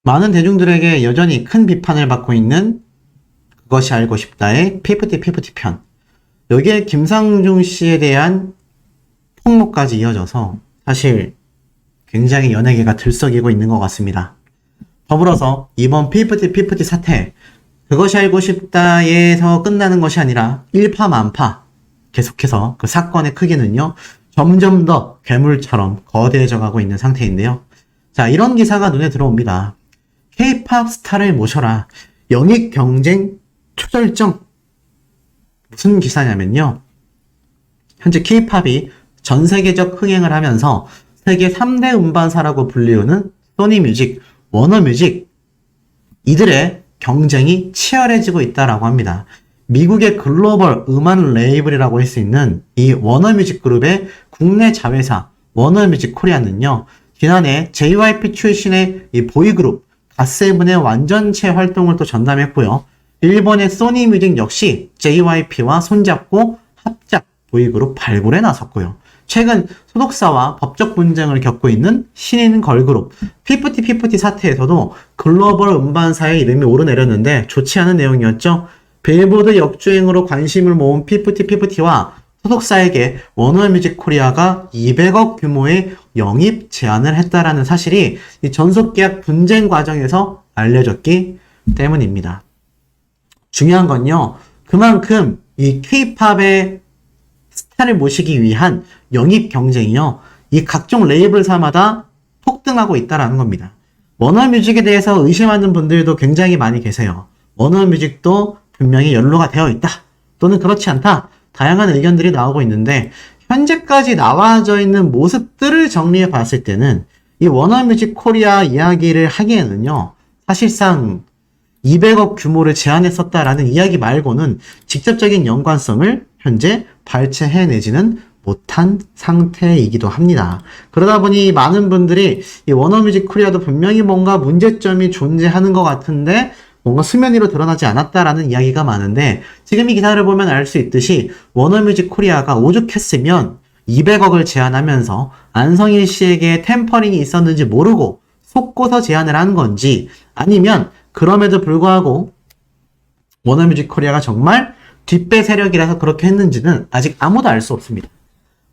많은 대중들에게 여전히 큰 비판을 받고 있는 그것이 알고 싶다의 피프티 편. 여기에 김상중 씨에 대한 폭로까지 이어져서 사실 굉장히 연예계가 들썩이고 있는 것 같습니다. 더불어서 이번 피프티 사태, 그것이 알고 싶다에서 끝나는 것이 아니라 일파만파 계속해서 그 사건의 크기는요, 점점 더 괴물처럼 거대해져 가고 있는 상태인데요. 자, 이런 기사가 눈에 들어옵니다. K-팝 스타를 모셔라. 영입 경쟁 초절정. 무슨 기사냐면요. 현재 K-팝이 전 세계적 흥행을 하면서 세계 3대 음반사라고 불리우는 소니뮤직, 워너뮤직, 이들의 경쟁이 치열해지고 있다라고 합니다. 미국의 글로벌 음원 레이블이라고 할 수 있는 이 워너뮤직 그룹의 국내 자회사 워너뮤직 코리아는요, 지난해 JYP 출신의 이 보이그룹 갓세븐의 완전체 활동을 또 전담했고요. 일본의 소니뮤직 역시 JYP와 손잡고 합작 보이그룹 발굴에 나섰고요. 최근 소속사와 법적 분쟁을 겪고 있는 신인 걸그룹 피프티 사태에서도 글로벌 음반사의 이름이 오르내렸는데 좋지 않은 내용이었죠. 빌보드 역주행으로 관심을 모은 피프티와 소속사에게 워너뮤직 코리아가 200억 규모의 영입 제안을 했다라는 사실이 이 전속계약 분쟁 과정에서 알려졌기 때문입니다. 중요한 건요, 그만큼 이 K-팝의 스타를 모시기 위한 영입 경쟁이요, 이 각종 레이블사마다 폭등하고 있다라는 겁니다. 워너뮤직에 대해서 의심하는 분들도 굉장히 많이 계세요. 워너뮤직도 분명히 연루가 되어 있다, 또는 그렇지 않다, 다양한 의견들이 나오고 있는데, 현재까지 나와져 있는 모습들을 정리해 봤을 때는 이 워너뮤직 코리아 이야기를 하기에는요, 사실상 200억 규모를 제안했었다라는 이야기 말고는 직접적인 연관성을 현재 발췌해내지는 못한 상태이기도 합니다. 그러다 보니 많은 분들이 이 워너뮤직 코리아도 분명히 뭔가 문제점이 존재하는 것 같은데 뭔가 수면 위로 드러나지 않았다라는 이야기가 많은데, 지금 이 기사를 보면 알 수 있듯이 워너뮤직 코리아가 오죽했으면 200억을 제안하면서 안성일 씨에게 템퍼링이 있었는지 모르고 속고서 제안을 한 건지, 아니면 그럼에도 불구하고 워너뮤직 코리아가 정말 뒷배 세력이라서 그렇게 했는지는 아직 아무도 알 수 없습니다.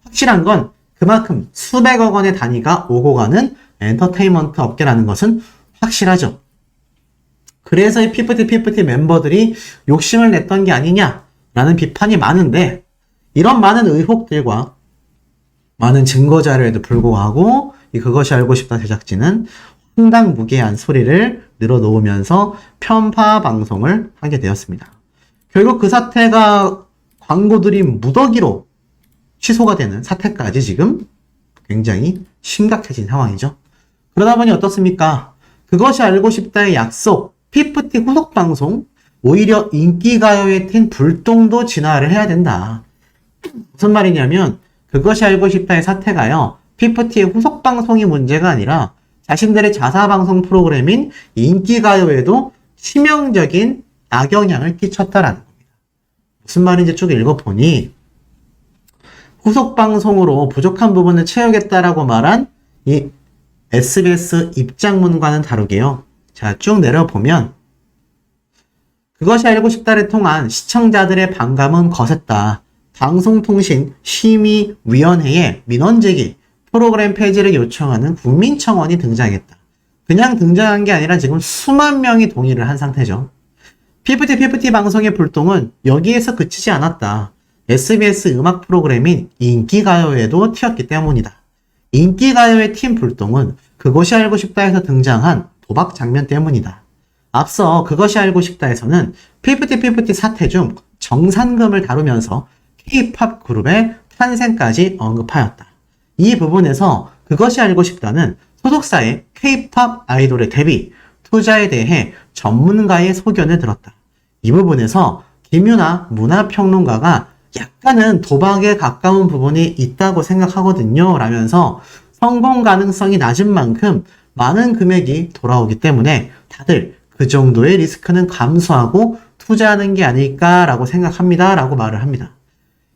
확실한 건 그만큼 수백억 원의 단위가 오고 가는 엔터테인먼트 업계라는 것은 확실하죠. 그래서 이 피프티 멤버들이 욕심을 냈던 게 아니냐라는 비판이 많은데, 이런 많은 의혹들과 많은 증거 자료에도 불구하고 이 그것이 알고 싶다 제작진은 황당무계한 소리를 늘어놓으면서 편파 방송을 하게 되었습니다. 결국 그 사태가 광고들이 무더기로 취소가 되는 사태까지 지금 굉장히 심각해진 상황이죠. 그러다 보니 어떻습니까? 그것이 알고 싶다의 약속, 피프티 후속 방송, 오히려 인기가요의 팀 불똥도 진화를 해야 된다. 무슨 말이냐면 그것이 알고 싶다의 사태가요, 피프티의 후속 방송이 문제가 아니라 자신들의 자사방송 프로그램인 인기가요에도 치명적인 악영향을 끼쳤다라는 겁니다. 무슨 말인지 쭉 읽어보니, 후속 방송으로 부족한 부분을 채우겠다라고 말한 이 SBS 입장문과는 다르게요. 자, 쭉 내려보면 그것이 알고 싶다를 통한 시청자들의 반감은 거셌다. 방송통신심의위원회에 민원 제기, 프로그램 폐지를 요청하는 국민청원이 등장했다. 그냥 등장한 게 아니라 지금 수만 명이 동의를 한 상태죠. 피프티 방송의 불똥은 여기에서 그치지 않았다. SBS 음악 프로그램인 인기가요에도 튀었기 때문이다. 인기가요의 팀 불똥은 그것이 알고 싶다에서 등장한 도박 장면 때문이다. 앞서 그것이 알고 싶다에서는 피프티 사태 중 정산금을 다루면서 K-팝 그룹의 탄생까지 언급하였다. 이 부분에서 그것이 알고 싶다는 소속사의 K-팝 아이돌의 데뷔, 투자에 대해 전문가의 소견을 들었다. 이 부분에서 김유나 문화평론가가 약간은 도박에 가까운 부분이 있다고 생각하거든요 라면서 성공 가능성이 낮은 만큼 많은 금액이 돌아오기 때문에 다들 그 정도의 리스크는 감수하고 투자하는 게 아닐까라고 생각합니다 라고 말을 합니다.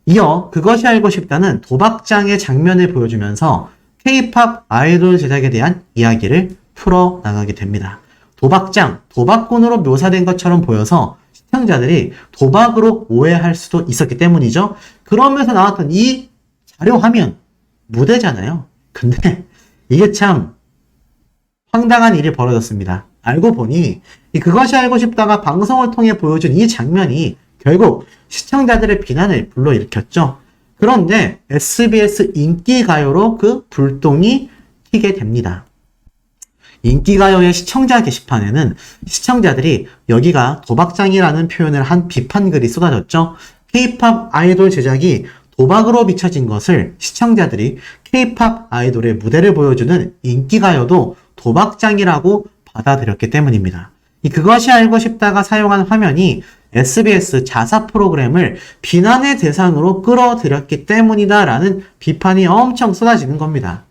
이어 그것이 알고 싶다는 도박장의 장면을 보여주면서 K-팝 아이돌 제작에 대한 이야기를 풀어나가게 됩니다. 도박장, 도박꾼으로 묘사된 것처럼 보여서 시청자들이 도박으로 오해할 수도 있었기 때문이죠. 그러면서 나왔던 이 자료 화면, 무대잖아요. 근데 이게 참 황당한 일이 벌어졌습니다. 알고 보니 그것이 알고 싶다가 방송을 통해 보여준 이 장면이 결국 시청자들의 비난을 불러일으켰죠. 그런데 SBS 인기가요로 그 불똥이 튀게 됩니다. 인기가요의 시청자 게시판에는 시청자들이 여기가 도박장이라는 표현을 한 비판글이 쏟아졌죠. K-POP 아이돌 제작이 도박으로 비춰진 것을 시청자들이 K-POP 아이돌의 무대를 보여주는 인기가요도 도박장이라고 받아들였기 때문입니다. 그것이 알고 싶다가 사용한 화면이 SBS 자사 프로그램을 비난의 대상으로 끌어들였기 때문이다라는 비판이 엄청 쏟아지는 겁니다.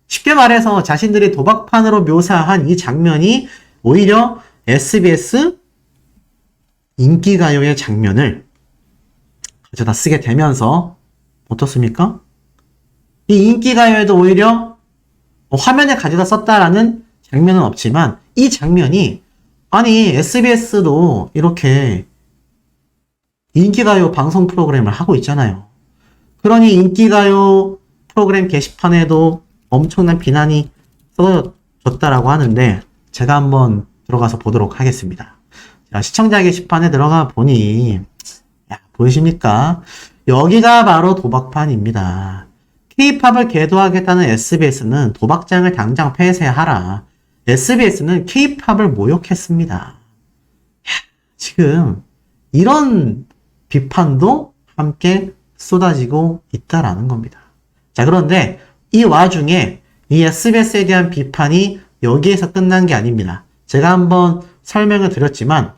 쉽게 말해서 자신들이 도박판으로 묘사한 이 장면이 오히려 SBS 인기가요의 장면을 가져다 쓰게 되면서 어떻습니까? 이 인기가요에도 오히려 화면에 가져다 썼다라는 장면은 없지만 이 장면이 아니 SBS도 이렇게 인기가요 방송 프로그램을 하고 있잖아요. 그러니 인기가요 프로그램 게시판에도 엄청난 비난이 쏟아졌다라고 하는데 제가 한번 들어가서 보도록 하겠습니다. 자, 시청자 게시판에 들어가 보니 보이십니까? 여기가 바로 도박판입니다. K-POP을 계도하겠다는 SBS는 도박장을 당장 폐쇄하라. SBS는 K-POP을 모욕했습니다. 지금 이런 비판도 함께 쏟아지고 있다라는 겁니다. 자, 그런데 이 와중에 이 SBS에 대한 비판이 여기에서 끝난 게 아닙니다. 제가 한번 설명을 드렸지만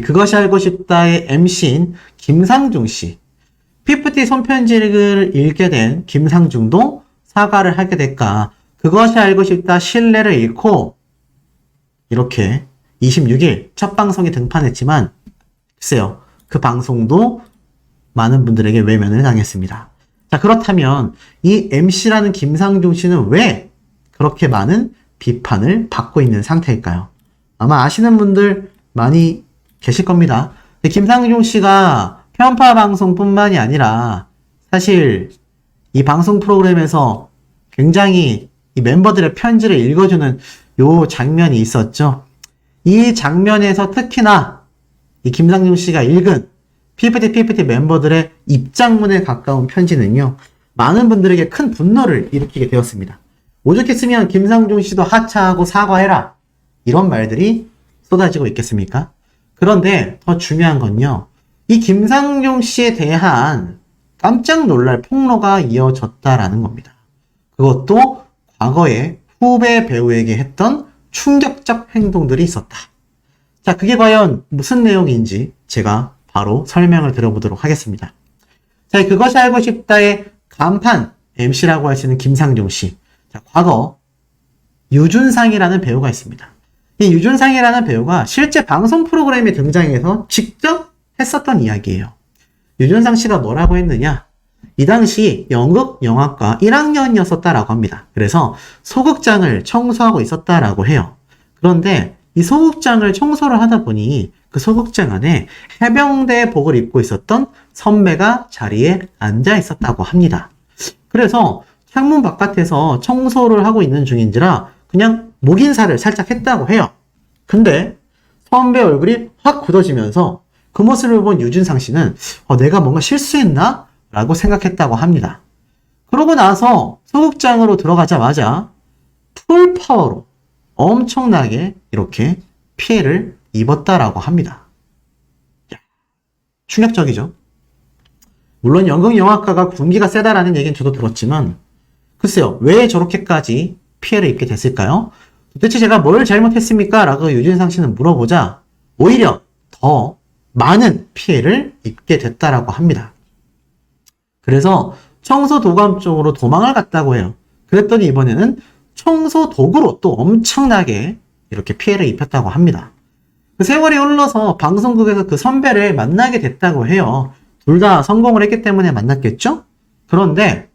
그것이 알고 싶다의 MC인 김상중 씨, PPT 손편지를 읽게 된 김상중도 사과를 하게 될까? 그것이 알고 싶다 신뢰를 잃고 이렇게 26일 첫 방송에 등판했지만 글쎄요, 그 방송도 많은 분들에게 외면을 당했습니다. 자, 그렇다면 이 MC라는 김상중 씨는 왜 그렇게 많은 비판을 받고 있는 상태일까요? 아마 아시는 분들 많이 계실 겁니다. 김상중 씨가 편파 방송뿐만이 아니라 사실 이 방송 프로그램에서 굉장히 이 멤버들의 편지를 읽어주는 요 장면이 있었죠. 이 장면에서 특히나 이 김상중 씨가 읽은 PPT 멤버들의 입장문에 가까운 편지는요, 많은 분들에게 큰 분노를 일으키게 되었습니다. 오죽했으면 김상중 씨도 하차하고 사과해라, 이런 말들이 쏟아지고 있겠습니까? 그런데 더 중요한 건요, 이 김상중 씨에 대한 깜짝 놀랄 폭로가 이어졌다라는 겁니다. 그것도 과거에 후배 배우에게 했던 충격적 행동들이 있었다. 자, 그게 과연 무슨 내용인지 제가 바로 설명을 드려보도록 하겠습니다. 자, 그것이 알고 싶다의 간판 MC라고 할 수 있는 김상중 씨. 자, 과거 유준상이라는 배우가 있습니다. 이 유준상이라는 배우가 실제 방송 프로그램에 등장해서 직접 했었던 이야기예요. 유준상 씨가 뭐라고 했느냐? 이 당시 연극 영화과 1학년이었었다라고 합니다. 그래서 소극장을 청소하고 있었다라고 해요. 그런데 이 소극장을 청소를 하다 보니 그 소극장 안에 해병대복을 입고 있었던 선배가 자리에 앉아 있었다고 합니다. 그래서 창문 바깥에서 청소를 하고 있는 중인지라 그냥 목인사를 살짝 했다고 해요. 근데 선배 얼굴이 확 굳어지면서 그 모습을 본 유준상 씨는 내가 뭔가 실수했나? 라고 생각했다고 합니다. 그러고 나서 소극장으로 들어가자마자 풀파워로 엄청나게 이렇게 피해를 입었다라고 합니다. 충격적이죠? 물론 연극영화과가 군기가 세다라는 얘기는 저도 들었지만 글쎄요, 왜 저렇게까지 피해를 입게 됐을까요? 도대체 제가 뭘 잘못했습니까? 라고 유진상 씨는 물어보자 오히려 더 많은 피해를 입게 됐다라고 합니다. 그래서 청소 도감 쪽으로 도망을 갔다고 해요. 그랬더니 이번에는 청소 도구로 또 엄청나게 이렇게 피해를 입혔다고 합니다. 그 세월이 흘러서 방송국에서 그 선배를 만나게 됐다고 해요. 둘 다 성공을 했기 때문에 만났겠죠? 그런데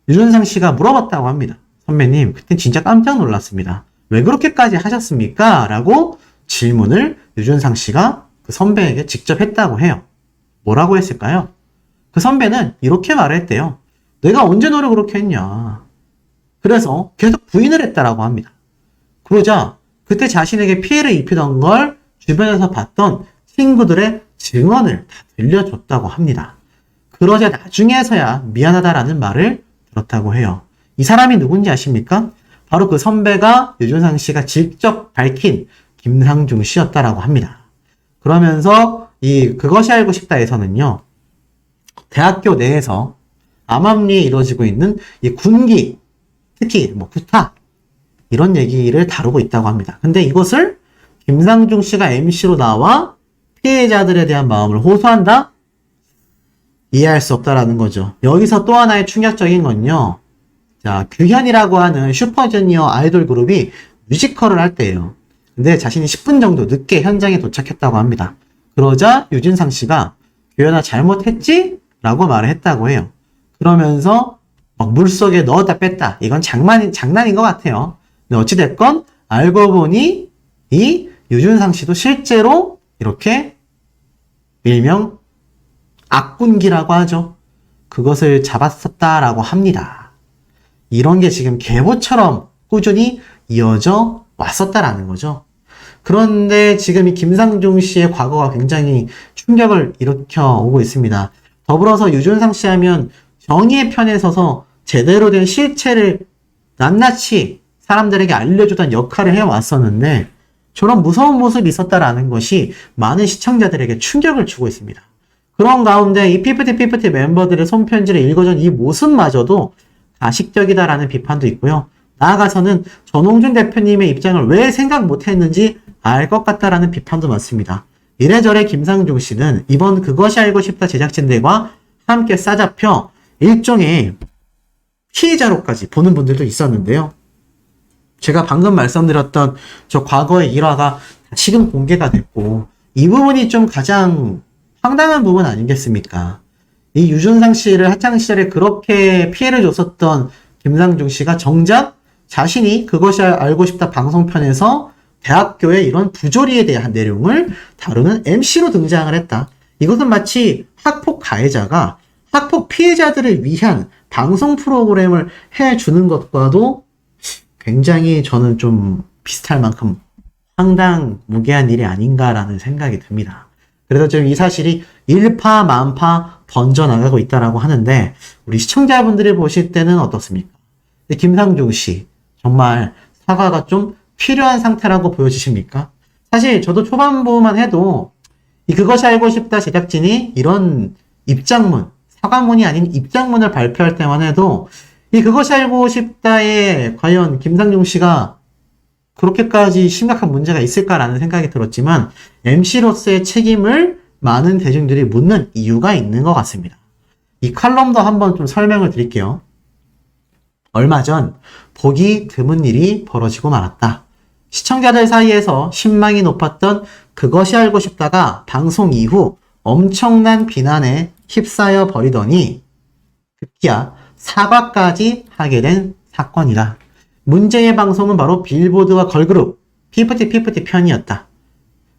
유준상 씨가 물어봤다고 합니다. 선배님, 그때 진짜 깜짝 놀랐습니다. 왜 그렇게까지 하셨습니까? 라고 질문을 유준상 씨가 그 선배에게 직접 했다고 해요. 뭐라고 했을까요? 그 선배는 이렇게 말했대요. 내가 언제 너를 그렇게 했냐. 그래서 계속 부인을 했다라고 합니다. 그러자 그때 자신에게 피해를 입히던 걸 주변에서 봤던 친구들의 증언을 다 들려줬다고 합니다. 그러자 나중에서야 미안하다라는 말을 들었다고 해요. 이 사람이 누군지 아십니까? 바로 그 선배가 유준상 씨가 직접 밝힌 김상중 씨였다라고 합니다. 그러면서 그것이 알고 싶다에서는요. 대학교 내에서 암암리에 이루어지고 있는 이 군기, 특히 구타 이런 얘기를 다루고 있다고 합니다. 근데 이것을 김상중 씨가 MC로 나와 피해자들에 대한 마음을 호소한다? 이해할 수 없다라는 거죠. 여기서 또 하나의 충격적인 건요. 자, 규현이라고 하는 슈퍼주니어 아이돌 그룹이 뮤지컬을 할 때예요. 근데 자신이 10분 정도 늦게 현장에 도착했다고 합니다. 그러자 유진상 씨가 규현아 잘못했지? 라고 말을 했다고 해요. 그러면서 물속에 넣었다 뺐다. 이건 장난인 것 같아요. 근데 어찌됐건 알고 보니 이 유준상 씨도 실제로 이렇게 일명 악군기라고 하죠. 그것을 잡았었다라고 합니다. 이런 게 지금 계보처럼 꾸준히 이어져 왔었다라는 거죠. 그런데 지금 이 김상중 씨의 과거가 굉장히 충격을 일으켜 오고 있습니다. 더불어서 유준상 씨 하면 정의의 편에 서서 제대로 된 실체를 낱낱이 사람들에게 알려주던 역할을 해왔었는데 저런 무서운 모습이 있었다라는 것이 많은 시청자들에게 충격을 주고 있습니다. 그런 가운데 이 피프티 멤버들의 손편지를 읽어준 이 모습마저도 가식적이다라는 비판도 있고요. 나아가서는 전홍준 대표님의 입장을 왜 생각 못했는지 알 것 같다라는 비판도 많습니다. 이래저래 김상중 씨는 이번 그것이 알고 싶다 제작진들과 함께 싸잡혀 일종의 피해자로까지 보는 분들도 있었는데요. 제가 방금 말씀드렸던 저 과거의 일화가 지금 공개가 됐고 이 부분이 좀 가장 황당한 부분 아니겠습니까? 이 유준상 씨를 학창시절에 그렇게 피해를 줬었던 김상중 씨가 정작 자신이 그것이 알고 싶다 방송편에서 대학교의 이런 부조리에 대한 내용을 다루는 MC로 등장을 했다. 이것은 마치 학폭 가해자가 학폭 피해자들을 위한 방송 프로그램을 해주는 것과도 굉장히 저는 좀 비슷할 만큼 황당무계한 일이 아닌가라는 생각이 듭니다. 그래서 지금 이 사실이 일파만파 번져나가고 있다라고 하는데 우리 시청자분들이 보실 때는 어떻습니까? 김상중 씨 정말 사과가 좀 필요한 상태라고 보여지십니까? 사실 저도 초반부만 해도 이 그것이 알고 싶다 제작진이 이런 입장문, 사과문이 아닌 입장문을 발표할 때만 해도 이 그것이 알고 싶다에 과연 김상중 씨가 그렇게까지 심각한 문제가 있을까라는 생각이 들었지만 MC로서의 책임을 많은 대중들이 묻는 이유가 있는 것 같습니다. 이 칼럼도 한번 좀 설명을 드릴게요. 얼마 전 보기 드문 일이 벌어지고 말았다. 시청자들 사이에서 신망이 높았던 그것이 알고 싶다가 방송 이후 엄청난 비난에 휩싸여 버리더니 급기야 사과까지 하게 된 사건이다. 문제의 방송은 바로 빌보드와 걸그룹 피프티 편이었다.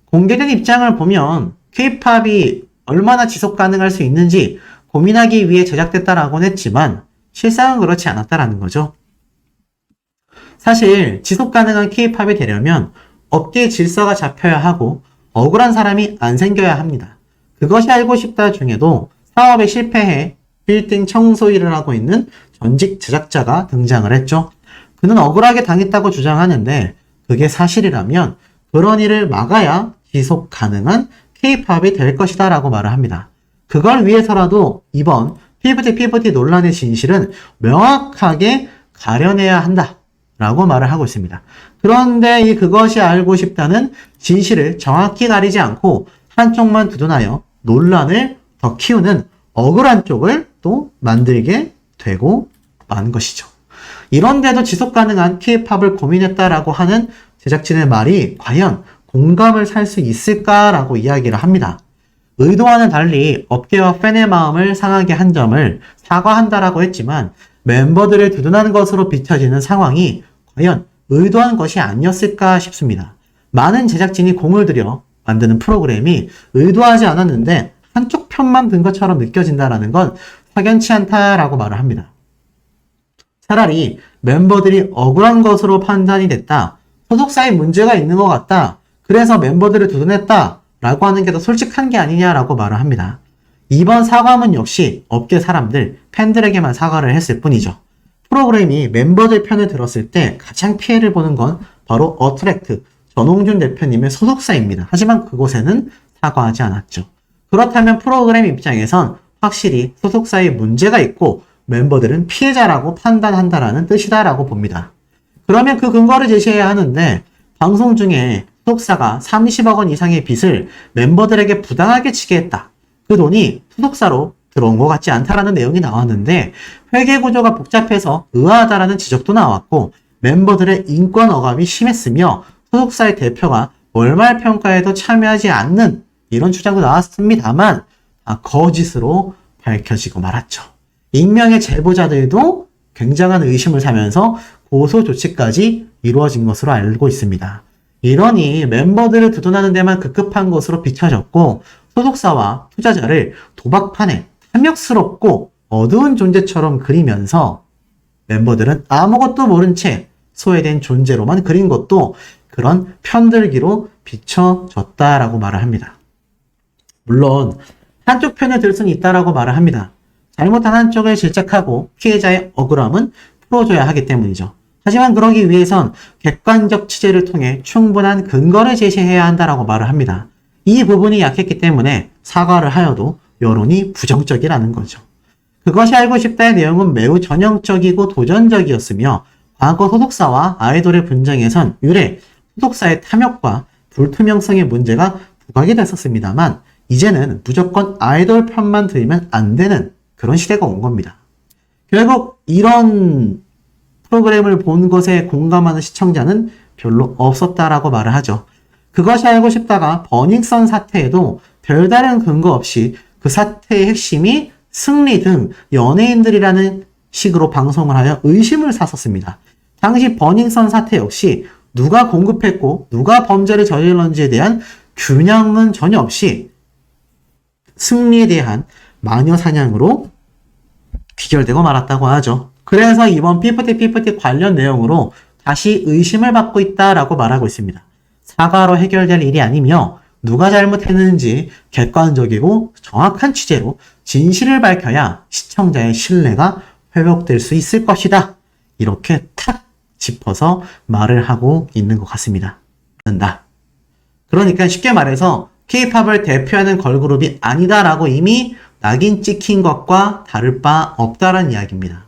공개된 입장을 보면 K-팝이 얼마나 지속 가능할 수 있는지 고민하기 위해 제작됐다라고는 했지만 실상은 그렇지 않았다라는 거죠. 사실 지속 가능한 K-팝이 되려면 업계의 질서가 잡혀야 하고 억울한 사람이 안 생겨야 합니다. 그것이 알고 싶다 중에도 사업에 실패해 빌딩 청소 일을 하고 있는 전직 제작자가 등장을 했죠. 그는 억울하게 당했다고 주장하는데 그게 사실이라면 그런 일을 막아야 지속 가능한 K-팝이 될 것이다 라고 말을 합니다. 그걸 위해서라도 이번 피프티 논란의 진실은 명확하게 가려내야 한다 라고 말을 하고 있습니다. 그런데 이 그것이 알고 싶다는 진실을 정확히 가리지 않고 한쪽만 두둔하여 논란을 더 키우는 억울한 쪽을 또 만들게 되고 만 것이죠. 이런데도 지속 가능한 K-팝을 고민했다라고 하는 제작진의 말이 과연 공감을 살 수 있을까라고 이야기를 합니다. 의도와는 달리 업계와 팬의 마음을 상하게 한 점을 사과한다라고 했지만 멤버들을 두둔하는 것으로 비춰지는 상황이 과연 의도한 것이 아니었을까 싶습니다. 많은 제작진이 공을 들여 만드는 프로그램이 의도하지 않았는데 한쪽 편만 든 것처럼 느껴진다는 건 확연치 않다라고 말을 합니다. 차라리 멤버들이 억울한 것으로 판단이 됐다. 소속사에 문제가 있는 것 같다. 그래서 멤버들을 두둔했다. 라고 하는 게 더 솔직한 게 아니냐라고 말을 합니다. 이번 사과문 역시 업계 사람들, 팬들에게만 사과를 했을 뿐이죠. 프로그램이 멤버들 편을 들었을 때 가장 피해를 보는 건 바로 어트랙트, 전홍준 대표님의 소속사입니다. 하지만 그곳에는 사과하지 않았죠. 그렇다면 프로그램 입장에선 확실히 소속사에 문제가 있고 멤버들은 피해자라고 판단한다라는 뜻이다라고 봅니다. 그러면 그 근거를 제시해야 하는데 방송 중에 소속사가 30억 원 이상의 빚을 멤버들에게 부당하게 지게 했다. 그 돈이 소속사로 들어온 것 같지 않다라는 내용이 나왔는데 회계 구조가 복잡해서 의아하다라는 지적도 나왔고 멤버들의 인권 억압이 심했으며 소속사의 대표가 월말 평가에도 참여하지 않는 이런 주장도 나왔습니다만 다 거짓으로 밝혀지고 말았죠. 익명의 제보자들도 굉장한 의심을 사면서 고소 조치까지 이루어진 것으로 알고 있습니다. 이러니 멤버들을 두둔하는 데만 급급한 것으로 비춰졌고 소속사와 투자자를 도박판에 탐욕스럽고 어두운 존재처럼 그리면서 멤버들은 아무것도 모른 채 소외된 존재로만 그린 것도 그런 편들기로 비춰졌다라고 말을 합니다. 물론 한쪽 편을 들 수는 있다라고 말을 합니다. 잘못한 한쪽을 질책하고 피해자의 억울함은 풀어줘야 하기 때문이죠. 하지만 그러기 위해선 객관적 취재를 통해 충분한 근거를 제시해야 한다라고 말을 합니다. 이 부분이 약했기 때문에 사과를 하여도 여론이 부정적이라는 거죠. 그것이 알고 싶다의 내용은 매우 전형적이고 도전적이었으며 과거 소속사와 아이돌의 분쟁에선 유래 소속사의 탐욕과 불투명성의 문제가 부각이 됐었습니다만 이제는 무조건 아이돌 편만 들면 안 되는 그런 시대가 온 겁니다. 결국 이런 프로그램을 본 것에 공감하는 시청자는 별로 없었다라고 말을 하죠. 그것이 알고 싶다가 버닝썬 사태에도 별다른 근거 없이 그 사태의 핵심이 승리 등 연예인들이라는 식으로 방송을 하여 의심을 샀었습니다. 당시 버닝썬 사태 역시 누가 공급했고 누가 범죄를 저질렀는지에 대한 균형은 전혀 없이 승리에 대한 마녀 사냥으로 귀결되고 말았다고 하죠. 그래서 이번 피프티 관련 내용으로 다시 의심을 받고 있다라고 말하고 있습니다. 사과로 해결될 일이 아니며 누가 잘못했는지 객관적이고 정확한 취재로 진실을 밝혀야 시청자의 신뢰가 회복될 수 있을 것이다. 이렇게 탁 짚어서 말을 하고 있는 것 같습니다. 그러니까 쉽게 말해서 K-팝을 대표하는 걸그룹이 아니다라고 이미 낙인 찍힌 것과 다를 바 없다라는 이야기입니다.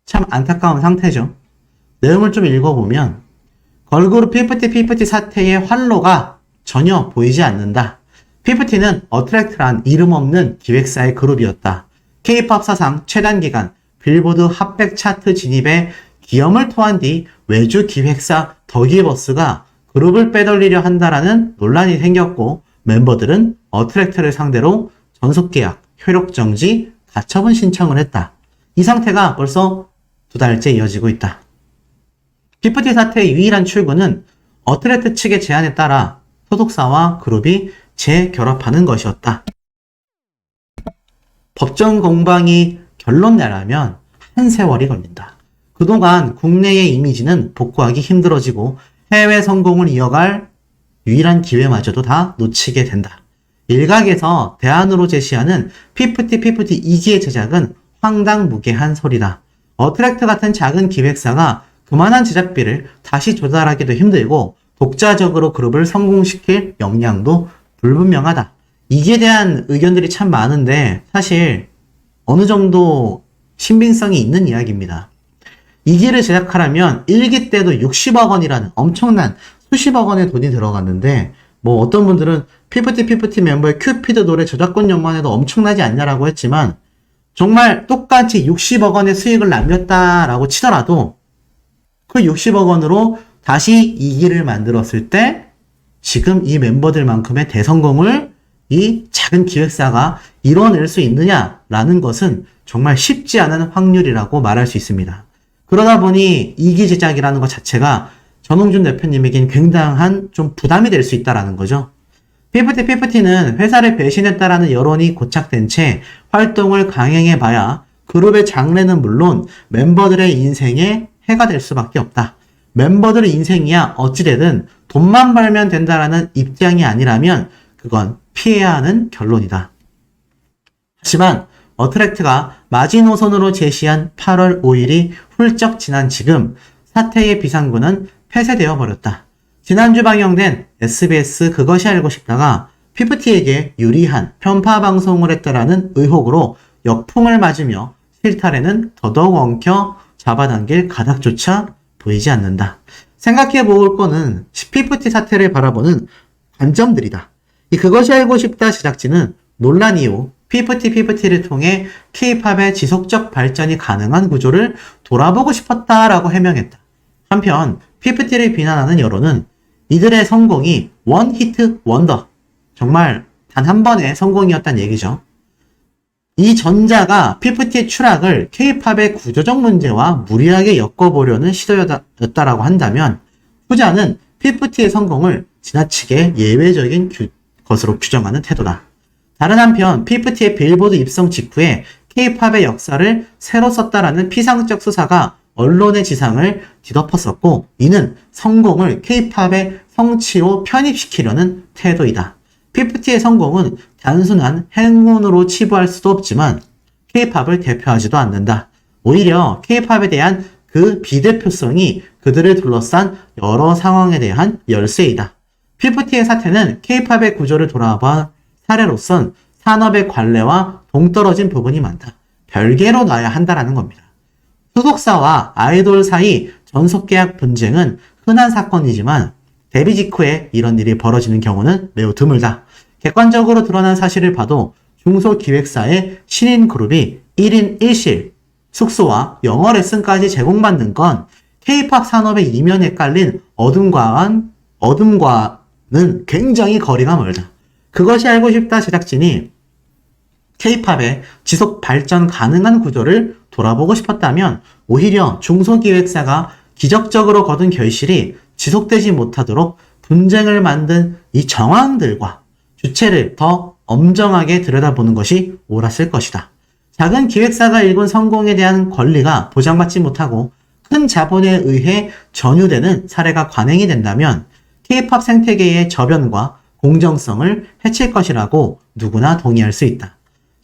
참 안타까운 상태죠. 내용을 좀 읽어보면 걸그룹 피프티 사태의 활로가 전혀 보이지 않는다. 피프티는 어트랙트란 이름 없는 기획사의 그룹이었다. K-팝 사상 최단기간 빌보드 핫백 차트 진입에 기염을 토한 뒤 외주 기획사 더기버스가 그룹을 빼돌리려 한다라는 논란이 생겼고 멤버들은 어트랙트를 상대로 전속계약, 효력정지, 가처분 신청을 했다. 이 상태가 벌써 2달째 이어지고 있다. 피프티 사태의 유일한 출구는 어트랙트 측의 제안에 따라 소속사와 그룹이 재결합하는 것이었다. 법정 공방이 결론 내려면 한 세월이 걸린다. 그동안 국내의 이미지는 복구하기 힘들어지고 해외 성공을 이어갈 유일한 기회마저도 다 놓치게 된다. 일각에서 대안으로 제시하는 피프티 2기의 제작은 황당무계한 소리다. 어트랙트 같은 작은 기획사가 그만한 제작비를 다시 조달하기도 힘들고 독자적으로 그룹을 성공시킬 역량도 불분명하다. 이기에 대한 의견들이 참 많은데 사실 어느 정도 신빙성이 있는 이야기입니다. 2기를 제작하려면 1기 때도 60억 원이라는 엄청난 수십억 원의 돈이 들어갔는데 뭐 어떤 분들은 피프티 멤버의 큐피드 노래 저작권 료만 해도 엄청나지 않냐라고 했지만 정말 똑같이 60억 원의 수익을 남겼다라고 치더라도 그 60억 원으로 다시 2기를 만들었을 때 지금 이 멤버들만큼의 대성공을 이 작은 기획사가 이뤄낼 수 있느냐라는 것은 정말 쉽지 않은 확률이라고 말할 수 있습니다. 그러다 보니 이기 제작이라는 것 자체가 전홍준 대표님에겐 굉장한 좀 부담이 될 수 있다라는 거죠. 피프티는 회사를 배신했다라는 여론이 고착된 채 활동을 강행해봐야 그룹의 장래는 물론 멤버들의 인생에 해가 될 수밖에 없다. 멤버들의 인생이야 어찌되든 돈만 벌면 된다라는 입장이 아니라면 그건 피해야 하는 결론이다. 하지만 어트랙트가 마지노선으로 제시한 8월 5일이 훌쩍 지난 지금 사태의 비상구는 폐쇄되어 버렸다. 지난주 방영된 SBS 그것이 알고 싶다가 피프티에게 유리한 편파 방송을 했다라는 의혹으로 역풍을 맞으며 실타래는 더더욱 엉켜 잡아당길 가닥조차 보이지 않는다. 생각해 볼 거는 피프티 사태를 바라보는 관점들이다. 이 그것이 알고 싶다 제작진은 논란 이후 피프티를 통해 K-팝의 지속적 발전이 가능한 구조를 돌아보고 싶었다라고 해명했다. 한편 피프티를 비난하는 여론은 이들의 성공이 원 히트 원더, 정말 단 한 번의 성공이었단 얘기죠. 이 전자가 피프티의 추락을 K-팝의 구조적 문제와 무리하게 엮어보려는 시도였다라고 한다면 후자는 피프티의 성공을 지나치게 예외적인 것으로 규정하는 태도다. 다른 한편 피프티의 빌보드 입성 직후에 K-팝의 역사를 새로 썼다라는 피상적 수사가 언론의 지상을 뒤덮었었고 이는 성공을 K-팝의 성취로 편입시키려는 태도이다. 피프티의 성공은 단순한 행운으로 치부할 수도 없지만 K-팝을 대표하지도 않는다. 오히려 K-팝에 대한 그 비대표성이 그들을 둘러싼 여러 상황에 대한 열쇠이다. 피프티의 사태는 K-팝의 구조를 돌아봐 사례로선 산업의 관례와 동떨어진 부분이 많다. 별개로 놔야 한다라는 겁니다. 소속사와 아이돌 사이 전속계약 분쟁은 흔한 사건이지만 데뷔 직후에 이런 일이 벌어지는 경우는 매우 드물다. 객관적으로 드러난 사실을 봐도 중소기획사의 신인 그룹이 1인 1실, 숙소와 영어 레슨까지 제공받는 건 K-팝 산업의 이면에 깔린 어둠과는 굉장히 거리가 멀다. 그것이 알고 싶다 제작진이 K-팝의 지속 발전 가능한 구조를 돌아보고 싶었다면 오히려 중소기획사가 기적적으로 거둔 결실이 지속되지 못하도록 분쟁을 만든 이 정황들과 주체를 더 엄정하게 들여다보는 것이 옳았을 것이다. 작은 기획사가 일군 성공에 대한 권리가 보장받지 못하고 큰 자본에 의해 전유되는 사례가 관행이 된다면 K-팝 생태계의 저변과 공정성을 해칠 것이라고 누구나 동의할 수 있다.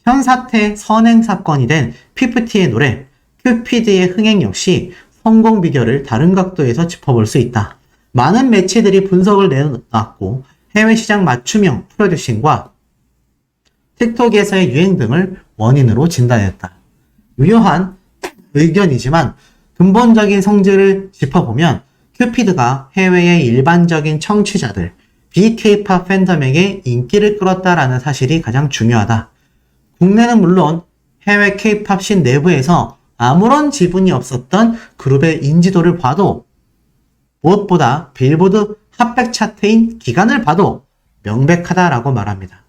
현 사태 선행 사건이 된 피프티의 노래 큐피드의 흥행 역시 성공 비결을 다른 각도에서 짚어볼 수 있다. 많은 매체들이 분석을 내놨고 해외 시장 맞춤형 프로듀싱과 틱톡에서의 유행 등을 원인으로 진단했다. 유효한 의견이지만 근본적인 성질을 짚어보면 큐피드가 해외의 일반적인 청취자들, BK-팝 팬덤에게 인기를 끌었다라는 사실이 가장 중요하다. 국내는 물론 해외 K-팝 씬 내부에서 아무런 지분이 없었던 그룹의 인지도를 봐도 무엇보다 빌보드 핫백 차트인 기간을 봐도 명백하다라고 말합니다.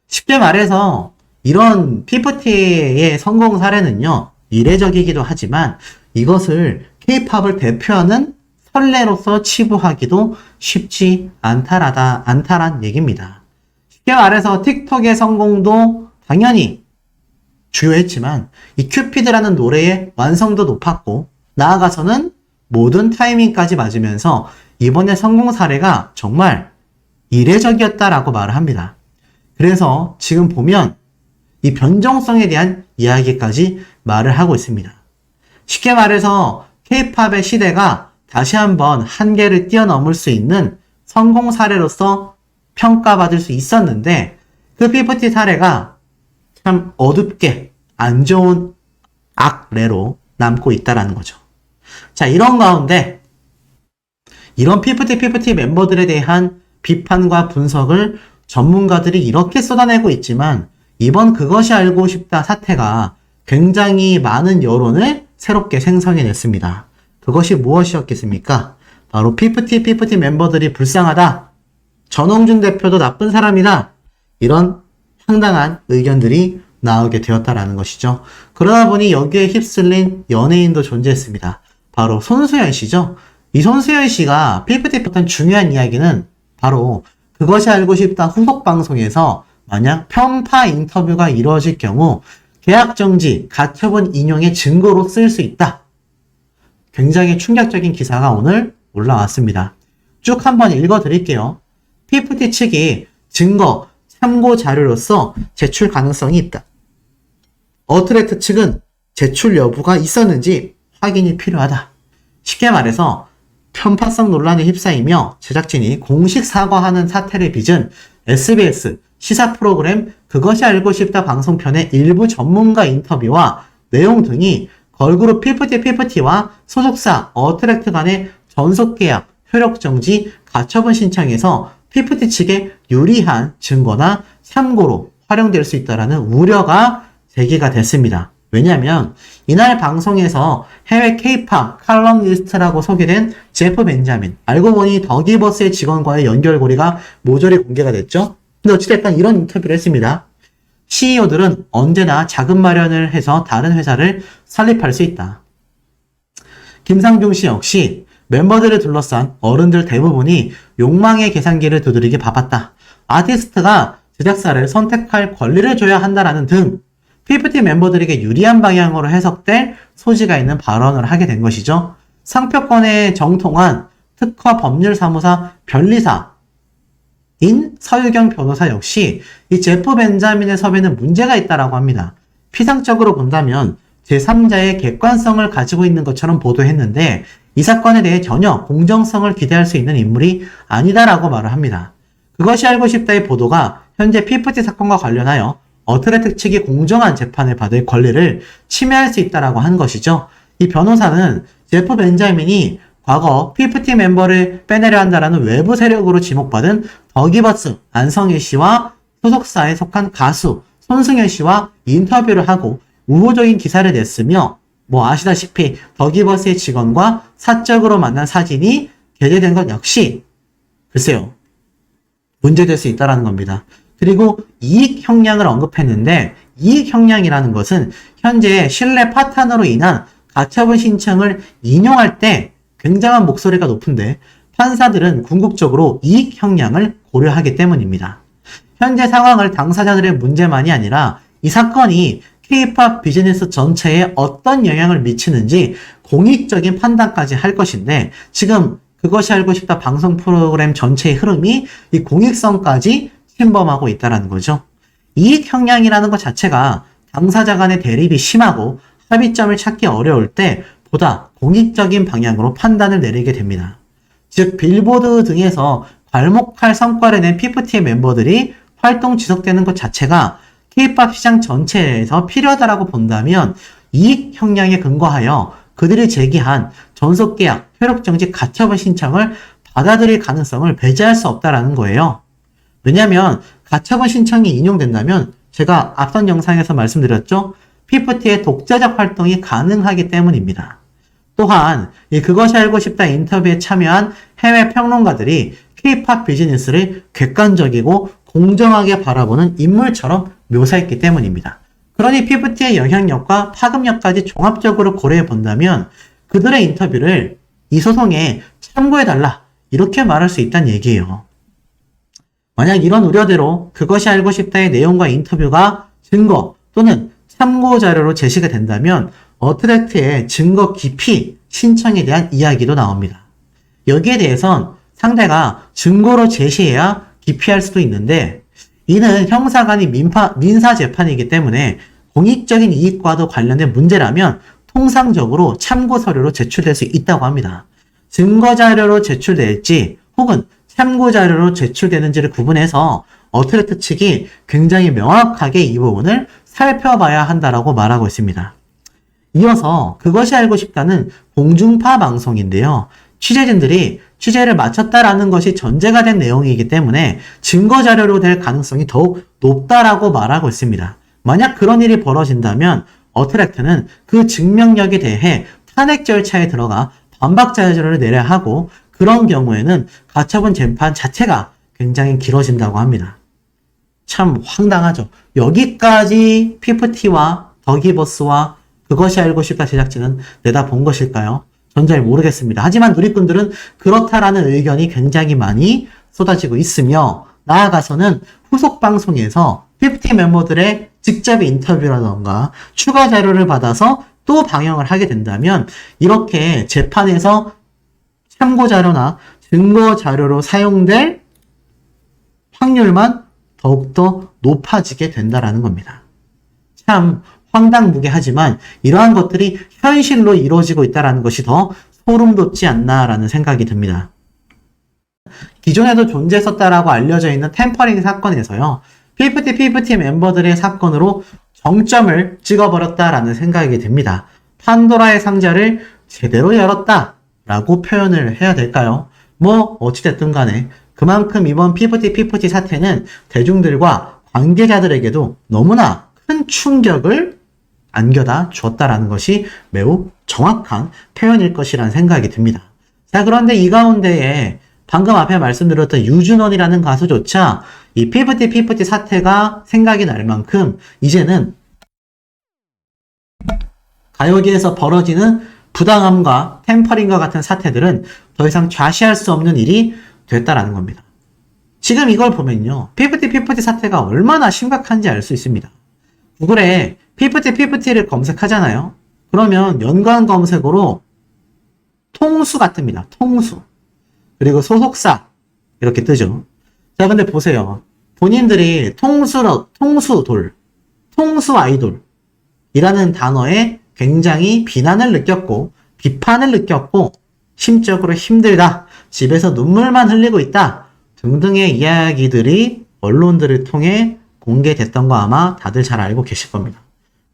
쉽게 말해서 이런 피프티의 성공 사례는요, 이례적이기도 하지만 이것을 K-팝을 대표하는 선례로서 치부하기도 쉽지 않다란 얘기입니다. 쉽게 말해서 틱톡의 성공도 당연히 주요했지만 이 큐피드라는 노래의 완성도 높았고 나아가서는 모든 타이밍까지 맞으면서 이번에 성공 사례가 정말 이례적이었다라고 말을 합니다. 그래서 지금 보면 이 변종성에 대한 이야기까지 말을 하고 있습니다. 쉽게 말해서 K-팝의 시대가 다시 한번 한계를 뛰어넘을 수 있는 성공 사례로서 평가받을 수 있었는데 그 피프티 사례가 참 어둡게 안 좋은 악례로 남고 있다라는 거죠. 자, 이런 가운데 이런 피프티 멤버들에 대한 비판과 분석을 전문가들이 이렇게 쏟아내고 있지만 이번 그것이 알고 싶다 사태가 굉장히 많은 여론을 새롭게 생성해냈습니다. 그것이 무엇이었겠습니까? 바로 피프티 멤버들이 불쌍하다. 전홍준 대표도 나쁜 사람이다. 이런 황당한 의견들이 나오게 되었다라는 것이죠. 그러다 보니 여기에 휩쓸린 연예인도 존재했습니다. 바로 손수연 씨죠. 이 손수연 씨가 PPT에 했던 중요한 이야기는 바로 그것이 알고 싶다 후속 방송에서 만약 편파 인터뷰가 이루어질 경우 계약 정지, 가처분 인용의 증거로 쓸 수 있다. 굉장히 충격적인 기사가 오늘 올라왔습니다. 쭉 한번 읽어드릴게요. PPT 측이 증거, 참고 자료로서 제출 가능성이 있다. 어트랙트 측은 제출 여부가 있었는지 확인이 필요하다. 쉽게 말해서 편파성 논란에 휩싸이며 제작진이 공식 사과하는 사태를 빚은 SBS 시사 프로그램 그것이 알고 싶다 방송편의 일부 전문가 인터뷰와 내용 등이 걸그룹 PPT와 소속사 어트랙트 간의 전속계약, 효력정지, 가처분 신청에서 PPT 측에 유리한 증거나 참고로 활용될 수 있다는 우려가 제기가 됐습니다. 왜냐하면 이날 방송에서 해외 K-팝 칼럼니스트라고 소개된 제프 벤자민, 알고 보니 더기버스의 직원과의 연결고리가 모조리 공개가 됐죠. 근데 어찌됐든 이런 인터뷰를 했습니다. CEO들은 언제나 자금 마련을 해서 다른 회사를 설립할 수 있다. 김상중 씨 역시 멤버들을 둘러싼 어른들 대부분이 욕망의 계산기를 두드리기 바빴다. 아티스트가 제작사를 선택할 권리를 줘야 한다라는 등 PPT 멤버들에게 유리한 방향으로 해석될 소지가 있는 발언을 하게 된 것이죠. 상표권에 정통한 특허 법률사무사 변리사인 서유경 변호사 역시 이 제프 벤자민의 섭외는 문제가 있다라고 합니다. 피상적으로 본다면 제3자의 객관성을 가지고 있는 것처럼 보도했는데 이 사건에 대해 전혀 공정성을 기대할 수 있는 인물이 아니다라고 말을 합니다. 그것이 알고 싶다의 보도가 현재 PPT 사건과 관련하여 어트랙트 측이 공정한 재판을 받을 권리를 침해할 수 있다라고 한 것이죠. 이 변호사는 제프 벤자민이 과거 PPT 멤버를 빼내려 한다라는 외부 세력으로 지목받은 더기버스 안성일 씨와 소속사에 속한 가수 손승연 씨와 인터뷰를 하고 우호적인 기사를 냈으며 아시다시피 더기버스의 직원과 사적으로 만난 사진이 게재된 것 역시 글쎄요 문제될 수 있다는 겁니다. 그리고 이익 형량을 언급했는데 이익 형량이라는 것은 현재 신뢰 파탄으로 인한 가처분 신청을 인용할 때 굉장한 목소리가 높은데 판사들은 궁극적으로 이익 형량을 고려하기 때문입니다. 현재 상황을 당사자들의 문제만이 아니라 이 사건이 K-팝 비즈니스 전체에 어떤 영향을 미치는지 공익적인 판단까지 할 것인데 지금 그것이 알고 싶다 방송 프로그램 전체의 흐름이 이 공익성까지 침범하고 있다는 거죠. 이익 형량이라는 것 자체가 당사자 간의 대립이 심하고 합의점을 찾기 어려울 때 보다 공익적인 방향으로 판단을 내리게 됩니다. 즉 빌보드 등에서 괄목할 성과를 낸 PPT의 멤버들이 활동 지속되는 것 자체가 K-팝 시장 전체에서 필요하다라고 본다면 이익 형량에 근거하여 그들이 제기한 전속계약, 효력정지, 가처분 신청을 받아들일 가능성을 배제할 수 없다라는 거예요. 왜냐하면 가처분 신청이 인용된다면 제가 앞선 영상에서 말씀드렸죠. PPT의 독자적 활동이 가능하기 때문입니다. 또한 그것이 알고 싶다 인터뷰에 참여한 해외 평론가들이 K-팝 비즈니스를 객관적이고 공정하게 바라보는 인물처럼 묘사했기 때문입니다. 그러니 PPT의 영향력과 파급력까지 종합적으로 고려해 본다면 그들의 인터뷰를 이 소송에 참고해달라 이렇게 말할 수 있다는 얘기예요. 만약 이런 우려대로 그것이 알고 싶다의 내용과 인터뷰가 증거 또는 참고 자료로 제시가 된다면 어트랙트의 증거 기피 신청에 대한 이야기도 나옵니다. 여기에 대해선 상대가 증거로 제시해야 기피할 수도 있는데 이는 형사간의 민사 재판이기 때문에 공익적인 이익과도 관련된 문제라면 통상적으로 참고 서류로 제출될 수 있다고 합니다. 증거 자료로 제출될지 혹은 참고 자료로 제출되는지를 구분해서 어트랙트 측이 굉장히 명확하게 이 부분을 살펴봐야 한다라고 말하고 있습니다. 이어서 그것이 알고 싶다는 공중파 방송인데요. 취재진들이 취재를 마쳤다라는 것이 전제가 된 내용이기 때문에 증거 자료로 될 가능성이 더욱 높다라고 말하고 있습니다. 만약 그런 일이 벌어진다면 어트랙트는 그 증명력에 대해 탄핵 절차에 들어가 반박 자료를 내려야 하고 그런 경우에는 가처분 재판 자체가 굉장히 길어진다고 합니다. 참 황당하죠. 여기까지 PPT와 더기버스와 그것이 알고 싶다 제작진은 내다본 것일까요? 전 잘 모르겠습니다. 하지만 누리꾼들은 그렇다라는 의견이 굉장히 많이 쏟아지고 있으며, 나아가서는 후속 방송에서 PPT 멤버들의 직접 인터뷰라던가 추가 자료를 받아서 또 방영을 하게 된다면 이렇게 재판에서 참고 자료나 증거 자료로 사용될 확률만 더욱더 높아지게 된다라는 겁니다. 참 황당무계하지만 이러한 것들이 현실로 이루어지고 있다는 것이 더 소름 돋지 않나라는 생각이 듭니다. 기존에도 존재했었다라고 알려져 있는 템퍼링 사건에서요, PPT 멤버들의 사건으로 정점을 찍어버렸다라는 생각이 듭니다. 판도라의 상자를 제대로 열었다라고 표현을 해야 될까요? 뭐 어찌됐든 간에 그만큼 이번 PPT 사태는 대중들과 관계자들에게도 너무나 큰 충격을 안겨다 주었다라는 것이 매우 정확한 표현일 것이라는 생각이 듭니다. 자, 그런데 이 가운데에 방금 앞에 말씀드렸던 유준원이라는 가수조차 이 PPT 사태가 생각이 날 만큼 이제는 가요계에서 벌어지는 부당함과 템퍼링과 같은 사태들은 더 이상 좌시할 수 없는 일이 됐다라는 겁니다. 지금 이걸 보면요, PPT 사태가 얼마나 심각한지 알 수 있습니다. 구글에 PPT를 검색하잖아요. 그러면 연관 검색어로 통수가 뜹니다. 통수. 그리고 소속사 이렇게 뜨죠. 자, 근데 보세요. 본인들이 통수돌, 통수 아이돌 이라는 단어에 굉장히 비난을 느꼈고 비판을 느꼈고 심적으로 힘들다, 집에서 눈물만 흘리고 있다 등등의 이야기들이 언론들을 통해 공개됐던 거 아마 다들 잘 알고 계실 겁니다.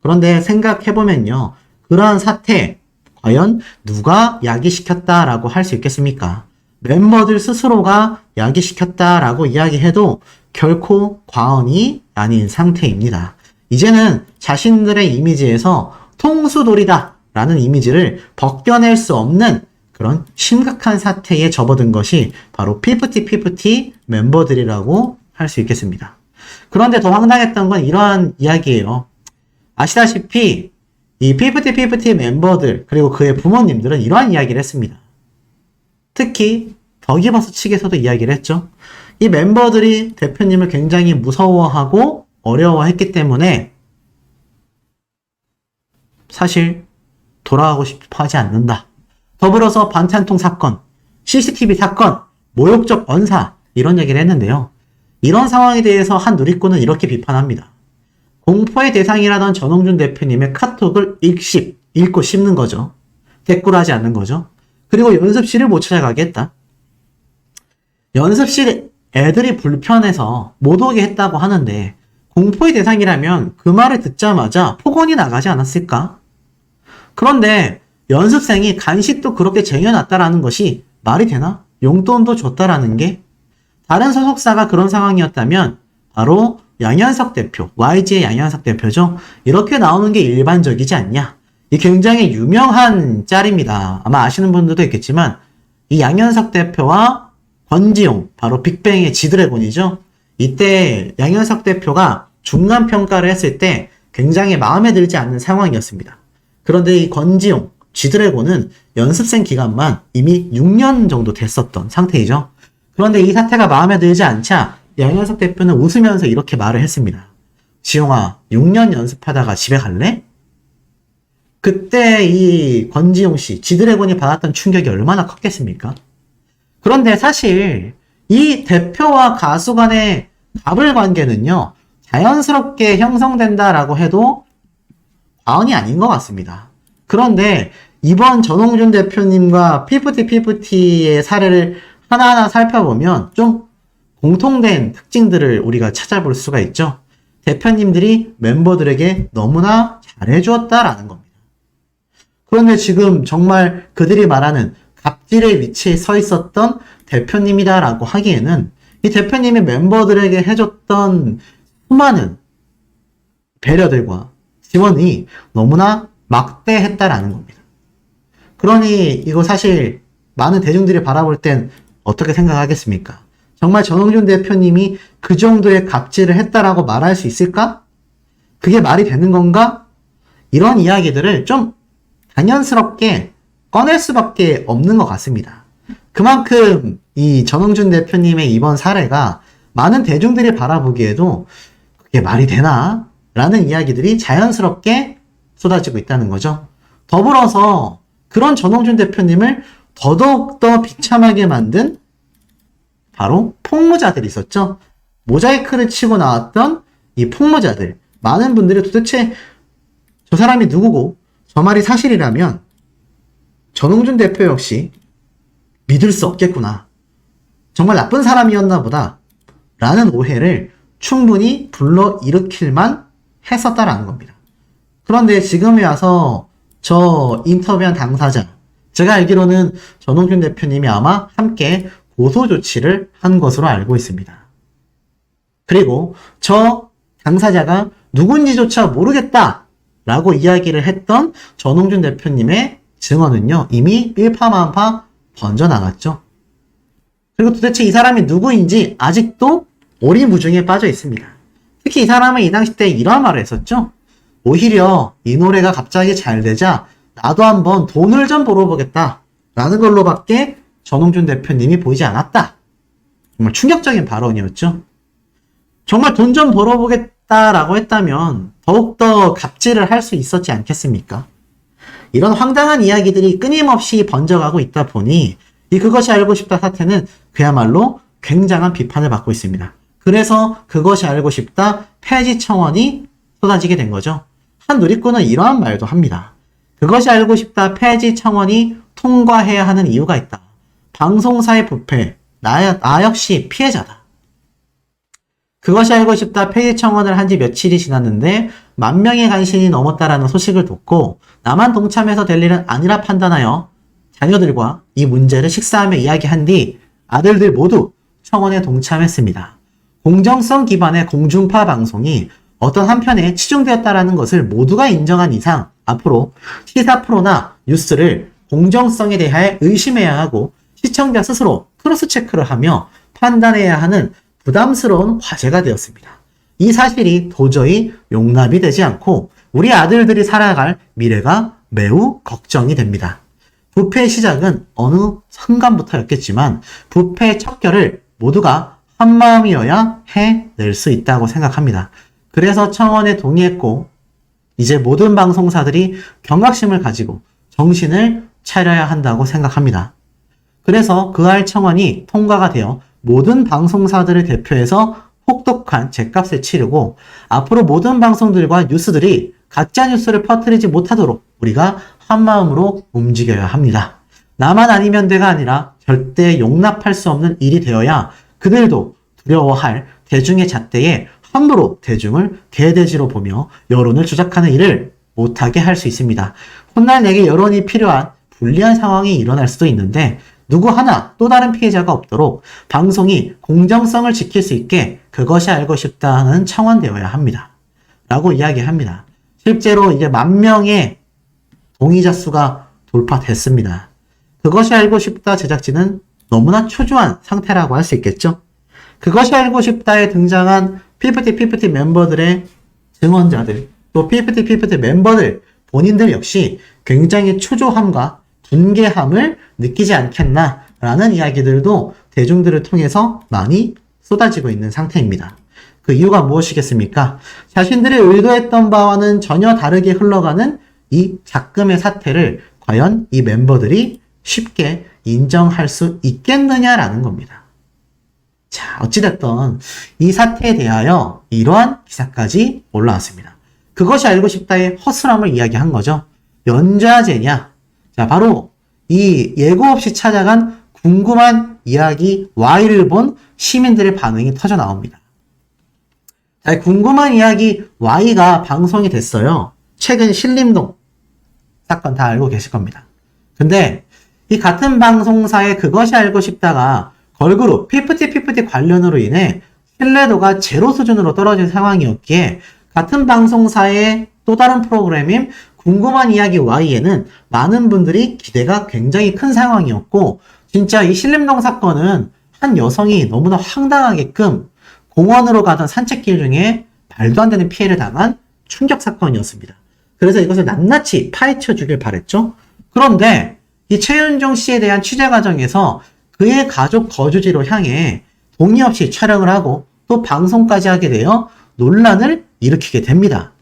그런데 생각해보면요, 그러한 사태 과연 누가 야기시켰다라고 할 수 있겠습니까? 멤버들 스스로가 야기시켰다라고 이야기해도 결코 과언이 아닌 상태입니다. 이제는 자신들의 이미지에서 통수돌이다 라는 이미지를 벗겨낼 수 없는 그런 심각한 사태에 접어든 것이 바로 PPT 멤버들이라고 할 수 있겠습니다. 그런데 더 황당했던 건 이러한 이야기예요. 아시다시피 이 PPT 멤버들 그리고 그의 부모님들은 이러한 이야기를 했습니다. 특히 더기버스 측에서도 이야기를 했죠. 이 멤버들이 대표님을 굉장히 무서워하고 어려워했기 때문에 사실 돌아가고 싶어 하지 않는다. 더불어서 반찬통 사건, CCTV 사건, 모욕적 언사 이런 얘기를 했는데요. 이런 상황에 대해서 한 누리꾼은 이렇게 비판합니다. 공포의 대상이라던 전홍준 대표님의 카톡을 읽고 씹는 거죠. 대꾸하지 않는 거죠. 그리고 연습실을 못 찾아가겠다. 연습실 애들이 불편해서 못 오게 했다고 하는데 공포의 대상이라면 그 말을 듣자마자 폭언이 나가지 않았을까? 그런데 연습생이 간식도 그렇게 쟁여놨다라는 것이 말이 되나? 용돈도 줬다라는 게? 다른 소속사가 그런 상황이었다면 바로 양현석 대표, YG의 양현석 대표죠. 이렇게 나오는 게 일반적이지 않냐? 이 굉장히 유명한 짤입니다. 아마 아시는 분들도 있겠지만 이 양현석 대표와 권지용, 바로 빅뱅의 지드래곤이죠. 이때 양현석 대표가 중간평가를 했을 때 굉장히 마음에 들지 않는 상황이었습니다. 그런데 이 권지용, 지드래곤은 연습생 기간만 이미 6년 정도 됐었던 상태이죠. 그런데 이 사태가 마음에 들지 않자 양현석 대표는 웃으면서 이렇게 말을 했습니다. 지용아, 6년 연습하다가 집에 갈래? 그때 이 권지용 씨, 지드래곤이 받았던 충격이 얼마나 컸겠습니까? 그런데 사실 이 대표와 가수 간의 갑을 관계는요, 자연스럽게 형성된다라고 해도 과언이 아닌 것 같습니다. 그런데 이번 전홍준 대표님과 PPT의 사례를 하나하나 살펴보면 좀 공통된 특징들을 우리가 찾아볼 수가 있죠. 대표님들이 멤버들에게 너무나 잘해주었다라는 겁니다. 그런데 지금 정말 그들이 말하는 갑질의 위치에 서 있었던 대표님이다라고 하기에는 이 대표님이 멤버들에게 해줬던 수많은 배려들과 지원이 너무나 막대했다라는 겁니다. 그러니 이거 사실 많은 대중들이 바라볼 땐 어떻게 생각하겠습니까? 정말 전홍준 대표님이 그 정도의 갑질을 했다라고 말할 수 있을까? 그게 말이 되는 건가? 이런 이야기들을 좀 당연스럽게 꺼낼 수밖에 없는 것 같습니다. 그만큼 이 전홍준 대표님의 이번 사례가 많은 대중들이 바라보기에도 그게 말이 되나? 라는 이야기들이 자연스럽게 쏟아지고 있다는 거죠. 더불어서 그런 전홍준 대표님을 더더욱더 비참하게 만든 바로 폭로자들이 있었죠. 모자이크를 치고 나왔던 이 폭로자들. 많은 분들이 도대체 저 사람이 누구고 저 말이 사실이라면 전홍준 대표 역시 믿을 수 없겠구나. 정말 나쁜 사람이었나 보다. 라는 오해를 충분히 불러일으킬만 했었다라는 겁니다. 그런데 지금에 와서 저 인터뷰한 당사자, 제가 알기로는 전홍준 대표님이 아마 함께 고소 조치를 한 것으로 알고 있습니다. 그리고 저 당사자가 누군지조차 모르겠다 라고 이야기를 했던 전홍준 대표님의 증언은요, 이미 일파만파 번져나갔죠. 그리고 도대체 이 사람이 누구인지 아직도 오리무중에 빠져 있습니다. 특히 이 사람은 이 당시 때 이런 말을 했었죠. 오히려 이 노래가 갑자기 잘 되자 나도 한번 돈을 좀 벌어보겠다 라는 걸로밖에 전홍준 대표님이 보이지 않았다. 정말 충격적인 발언이었죠. 정말 돈 좀 벌어보겠다라고 했다면 더욱더 갑질을 할 수 있었지 않겠습니까? 이런 황당한 이야기들이 끊임없이 번져가고 있다 보니 이 그것이 알고 싶다 사태는 그야말로 굉장한 비판을 받고 있습니다. 그래서 그것이 알고 싶다 폐지 청원이 쏟아지게 된 거죠. 한 누리꾼은 이러한 말도 합니다. 그것이 알고 싶다 폐지 청원이 통과해야 하는 이유가 있다. 방송사의 부패, 나 역시 피해자다. 그것이 알고 싶다 폐지 청원을 한 지 며칠이 지났는데 10,000명의 간신이 넘었다라는 소식을 듣고 나만 동참해서 될 일은 아니라 판단하여 자녀들과 이 문제를 식사하며 이야기한 뒤 아들들 모두 청원에 동참했습니다. 공정성 기반의 공중파 방송이 어떤 한편에 치중되었다라는 것을 모두가 인정한 이상 앞으로 시사 프로나 뉴스를 공정성에 대해 의심해야 하고 시청자 스스로 크로스 체크를 하며 판단해야 하는 부담스러운 화제가 되었습니다. 이 사실이 도저히 용납이 되지 않고 우리 아들들이 살아갈 미래가 매우 걱정이 됩니다. 부패의 시작은 어느 순간부터였겠지만 부패의 척결을 모두가 한마음이어야 해낼 수 있다고 생각합니다. 그래서 청원에 동의했고 이제 모든 방송사들이 경각심을 가지고 정신을 차려야 한다고 생각합니다. 그래서 그할 청원이 통과가 되어 모든 방송사들을 대표해서 혹독한 죗값을 치르고 앞으로 모든 방송들과 뉴스들이 가짜 뉴스를 퍼뜨리지 못하도록 우리가 한마음으로 움직여야 합니다. 나만 아니면 돼가 아니라 절대 용납할 수 없는 일이 되어야 그들도 두려워할 대중의 잣대에 함부로 대중을 개돼지로 보며 여론을 조작하는 일을 못하게 할 수 있습니다. 훗날 내게 여론이 필요한 불리한 상황이 일어날 수도 있는데 누구 하나 또 다른 피해자가 없도록 방송이 공정성을 지킬 수 있게 그것이 알고 싶다는 청원되어야 합니다. 라고 이야기합니다. 실제로 이제 10,000명의 동의자 수가 돌파됐습니다. 그것이 알고 싶다 제작진은 너무나 초조한 상태라고 할 수 있겠죠. 그것이 알고 싶다에 등장한 PFT 멤버들의 증언자들, 또 PFT 멤버들 본인들 역시 굉장히 초조함과 분개함을 느끼지 않겠나라는 이야기들도 대중들을 통해서 많이 쏟아지고 있는 상태입니다. 그 이유가 무엇이겠습니까? 자신들이 의도했던 바와는 전혀 다르게 흘러가는 이 작금의 사태를 과연 이 멤버들이 쉽게 인정할 수 있겠느냐라는 겁니다. 자, 어찌됐든 이 사태에 대하여 이러한 기사까지 올라왔습니다. 그것이 알고 싶다의 허술함을 이야기한 거죠. 연좌제냐? 자, 바로 이 예고 없이 찾아간 궁금한 이야기 Y를 본 시민들의 반응이 터져 나옵니다. 자, 궁금한 이야기 Y가 방송이 됐어요. 최근 신림동 사건 다 알고 계실 겁니다. 근데 이 같은 방송사의 그것이 알고 싶다가 걸그룹 PFT 관련으로 인해 신뢰도가 제로 수준으로 떨어진 상황이었기에 같은 방송사의 또 다른 프로그램인 궁금한 이야기 Y에는 많은 분들이 기대가 굉장히 큰 상황이었고 진짜 이 신림동 사건은 한 여성이 너무나 황당하게끔 공원으로 가던 산책길 중에 말도 안 되는 피해를 당한 충격 사건이었습니다. 그래서 이것을 낱낱이 파헤쳐 주길 바랬죠. 그런데 이 최윤종 씨에 대한 취재 과정에서 그의 가족 거주지로 향해 동의 없이 촬영을 하고 또 방송까지 하게 되어 논란을 일으키게 됩니다.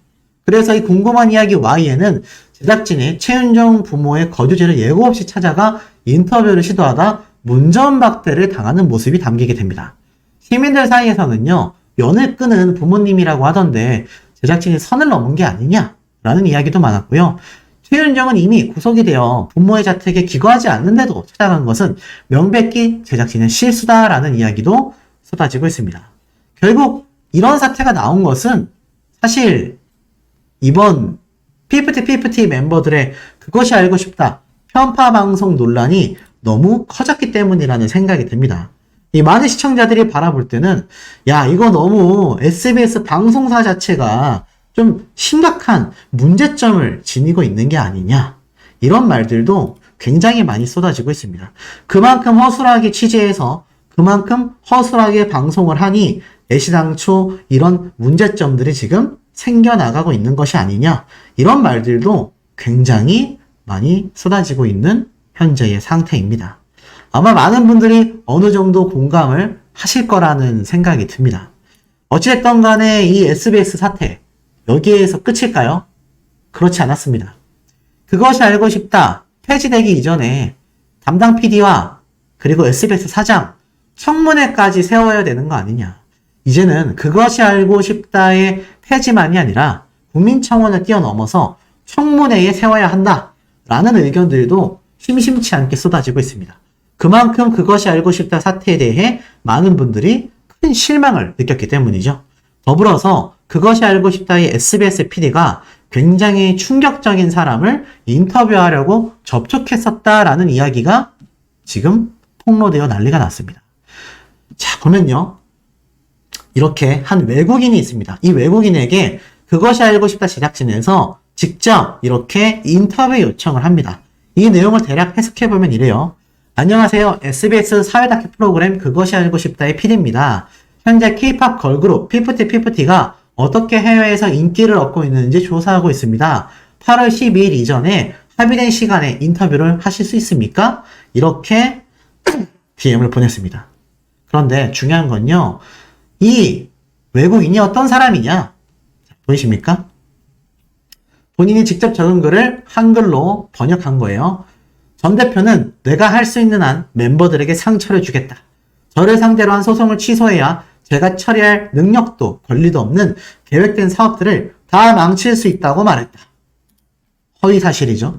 그래서 이 궁금한 이야기 Y에는 제작진이 최윤종 부모의 거주지를 예고 없이 찾아가 인터뷰를 시도하다 문전박대를 당하는 모습이 담기게 됩니다. 시민들 사이에서는요, 연을 끄는 부모님이라고 하던데 제작진이 선을 넘은 게 아니냐라는 이야기도 많았고요. 최윤정은 이미 구속이 되어 부모의 자택에 기거하지 않는데도 찾아간 것은 명백히 제작진의 실수다라는 이야기도 쏟아지고 있습니다. 결국 이런 사태가 나온 것은 사실 이번 피프티 멤버들의 그것이 알고 싶다 편파 방송 논란이 너무 커졌기 때문이라는 생각이 듭니다. 이 많은 시청자들이 바라볼 때는 야, 이거 너무 SBS 방송사 자체가 좀 심각한 문제점을 지니고 있는 게 아니냐, 이런 말들도 굉장히 많이 쏟아지고 있습니다. 그만큼 허술하게 취재해서 그만큼 허술하게 방송을 하니 애시당초 이런 문제점들이 지금 생겨나가고 있는 것이 아니냐, 이런 말들도 굉장히 많이 쏟아지고 있는 현재의 상태입니다. 아마 많은 분들이 어느 정도 공감을 하실 거라는 생각이 듭니다. 어찌됐든 간에 이 SBS 사태, 여기에서 끝일까요? 그렇지 않았습니다. 그것이 알고 싶다 폐지되기 이전에 담당 PD와 그리고 SBS 사장 청문회까지 세워야 되는 거 아니냐. 이제는 그것이 알고 싶다의 폐지만이 아니라 국민청원을 뛰어넘어서 청문회에 세워야 한다라는 의견들도 심심치 않게 쏟아지고 있습니다. 그만큼 그것이 알고 싶다 사태에 대해 많은 분들이 큰 실망을 느꼈기 때문이죠. 더불어서 그것이 알고 싶다의 SBS PD가 굉장히 충격적인 사람을 인터뷰하려고 접촉했었다라는 이야기가 지금 폭로되어 난리가 났습니다. 자, 보면요, 이렇게 한 외국인이 있습니다. 이 외국인에게 그것이 알고 싶다 제작진에서 직접 이렇게 인터뷰 요청을 합니다. 이 내용을 대략 해석해보면 이래요. 안녕하세요. SBS 사회 다큐 프로그램 그것이 알고 싶다의 PD입니다. 현재 K-POP 걸그룹 피프티가 어떻게 해외에서 인기를 얻고 있는지 조사하고 있습니다. 8월 12일 이전에 합의된 시간에 인터뷰를 하실 수 있습니까? 이렇게 DM을 보냈습니다. 그런데 중요한 건요, 이 외국인이 어떤 사람이냐? 보이십니까? 본인이 직접 적은 글을 한글로 번역한 거예요. 전 대표는 내가 할 수 있는 한 멤버들에게 상처를 주겠다. 저를 상대로 한 소송을 취소해야 제가 처리할 능력도 권리도 없는 계획된 사업들을 다 망칠 수 있다고 말했다. 허위 사실이죠.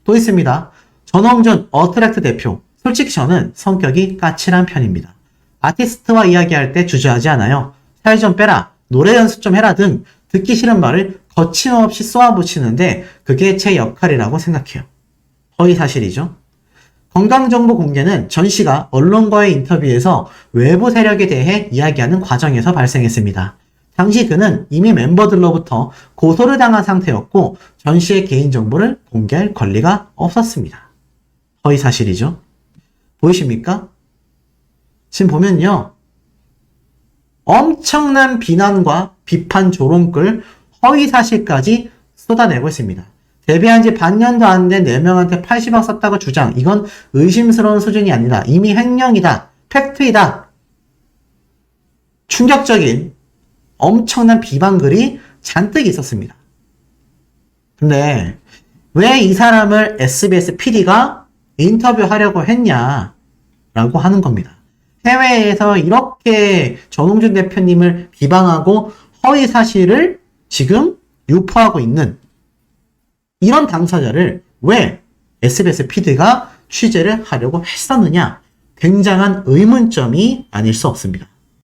또 있습니다. 전홍준 어트랙트 대표. 솔직히 저는 성격이 까칠한 편입니다. 아티스트와 이야기할 때 주저하지 않아요. 살 좀 빼라, 노래 연습 좀 해라 등 듣기 싫은 말을 거침없이 쏘아붙이는데 그게 제 역할이라고 생각해요. 허위 사실이죠. 건강정보 공개는 전 씨가 언론과의 인터뷰에서 외부 세력에 대해 이야기하는 과정에서 발생했습니다. 당시 그는 이미 멤버들로부터 고소를 당한 상태였고 전 씨의 개인정보를 공개할 권리가 없었습니다. 허위 사실이죠. 보이십니까? 지금 보면요, 엄청난 비난과 비판 조롱글, 허위 사실까지 쏟아내고 있습니다. 데뷔한 지 반년도 안 된 4명한테 80억 썼다고 주장. 이건 의심스러운 수준이 아니다. 이미 횡령이다. 팩트이다. 충격적인 엄청난 비방글이 잔뜩 있었습니다. 근데 왜 이 사람을 SBS PD가 인터뷰하려고 했냐라고 하는 겁니다. 해외에서 이렇게 전홍준 대표님을 비방하고 허위 사실을 지금 유포하고 있는 이런 당사자를 왜 SBS PD가 취재를 하려고 했었느냐? 굉장한 의문점이 아닐 수 없습니다.